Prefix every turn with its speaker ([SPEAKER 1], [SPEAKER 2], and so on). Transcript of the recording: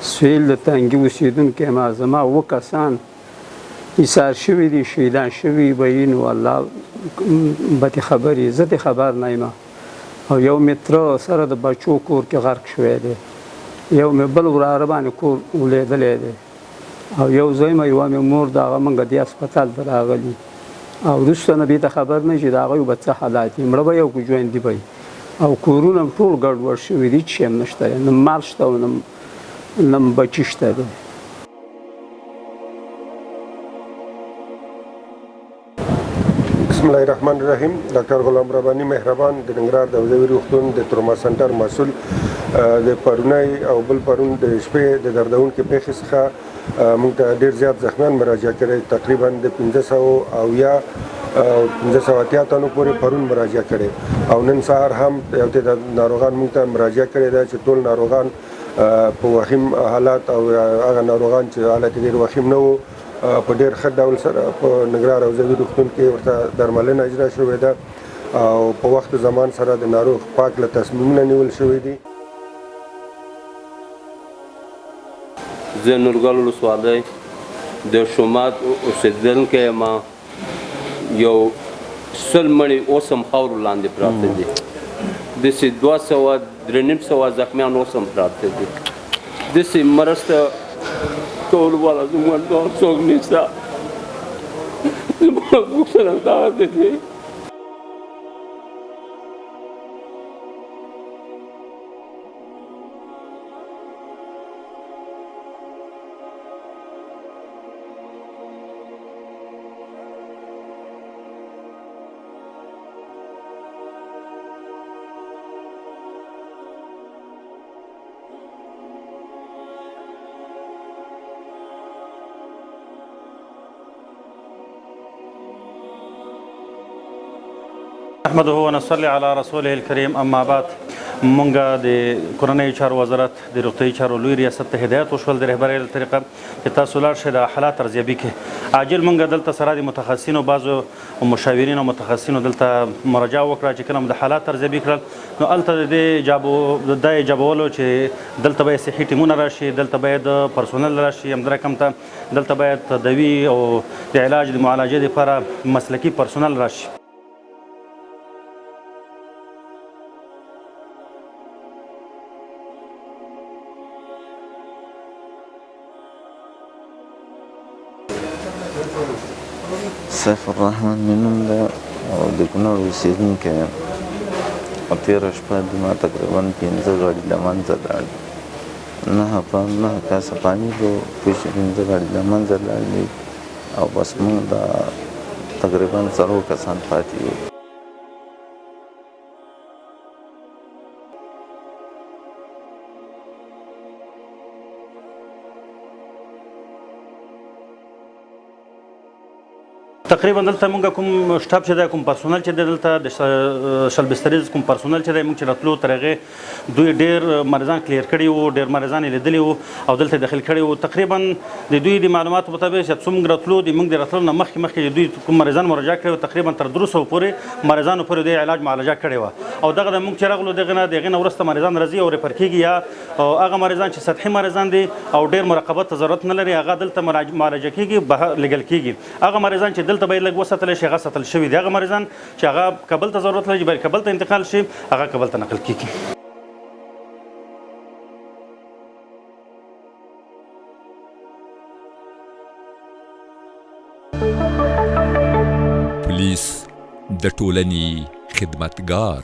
[SPEAKER 1] سویل د تنګي اوسېدونکي یم. زما 7 کسان ایثار شوي دي، شهیدان شوي به وي. نو الله بدې خبرې زه دې خبر نه یم. او یو مې تره سره د بچو کور کې غرق شوی دی، یو مې بل وراره باندې کور ولیدلی دی، او یو زوی مې یوه مې مور د هغه موږ دې هسپتال ته راغلي. او وروسته نه بېرته خبر نه شي د هغوی به څه حالات وي. مړه به یو که ژوندي به وي. او کورونه هم ټول ګډوډ شوي دي، هېڅ شی هم نشته دی، نه مال شته او نه بچي شته دی.
[SPEAKER 2] بسم الله الرحمن الرحیم. ډاکټر غلام رباني مهربان د ننګرهار د حوزوي روغتون د تروما سنټر مسؤل د پرونی او بل پرون د شپې د دردونکې پیښې څخه موږ ته ډېر زیات زخمیان مراجعه کړی، تقریبا د 1580 تنو پورې پرون مراجعه کړی. او نن سهار هم یو تعداد ناروغان موږ ته مراجعه کړې ده چې ټول ناروغان په وخیم حالات او هغه ناروغان چې حالت ډېر وخیم نه وو په ډېر ښه ډول سره په ننګرهار حوزوي روغتون کې ورته درملنه اجرا شوې ده او په وخت زمان سره د ناروغ پاک له تصمیمونه نیول شوي دي.
[SPEAKER 3] زه نورګل ولسوالۍ د شومات اوسېدونکی یم. یو 100 مړي اوس هم خاورو لاندې پراته دي. داسې 200-300 زخمیان اوس هم پراته دي. داسې مرسته کولو والا زموږ نور څوک نشته. زموږ غوښتنه دغه دی.
[SPEAKER 4] احمده ونصلي على رسوله الكريم. اما بعد، مونږ د کورنیو چارو وزارت د روغتیايي چارو لوی ریاست ته هدایت وشول د رهبرۍ له طریقه چې تاسو لاړ شئ د حالات ارزیابي کې. عاجل مونږ دلته سره د متخصصینو بعضو مشاورینو او متخصصینو دلته مراجعه وکړه چې کله د حالات ارزیابي کړل، نو هلته د ایجابولو چې دلته باید صحي ټیمونه راشي، دلته باید پرسونل راشي، همدغه رقم ته دلته باید تداوي او د علاج د معالجې لپاره مسلکي پرسونل راشي.
[SPEAKER 5] سیف الرحمن مې نوم ده او د کونړ اوسېدونکی یم. او تېره شپه د ما تقریبا 5 غاړي له منځه لاړې، 9 کاسه پانی به 5 غاړي له منځه لاړې او بس موږ دا تقریبا 4 کسان پاتې وو. تقریبا دلته موږ کوم شټاپ چې دی، کوم پرسونل چې دی، دلته د شل بستریز کوم پرسونل چې دی، موږ چې راتلو تر هغې دوی ډېر مریضان کلیر کړي وو، ډېر مریضان یې لیدلي وو او دلته داخل کړي وو. تقریبا د دوی د معلوماتو مطابق چې څو موږ راتلو، د موږ د راتلو نه مخکې دوی کوم مریضان مراجعه کړي وو، تقریبا تر 200 پورې مریضانو پورې دوی علاج معالجه کړې وه. او دغه د موږ چې راغلو د هغې نه وروسته مریضان راځي او ریفر کېږي، یا هغه مریضان چې سطحي مریضان دي او ډېر مراقبت ته ضرورت نه لري، هغه دلته معالجه کېږي، لیږل کېږي. هغه مریضان چې دلته باید لږ وساتل شي هغه ساتل شوي دي. هغه مریضان چې هغه کابل ته ضرورت لري باید کابل ته انتقال شي، هغه کابل ته نقل کېږي.
[SPEAKER 6] پولیس د ټولنې خدمتګار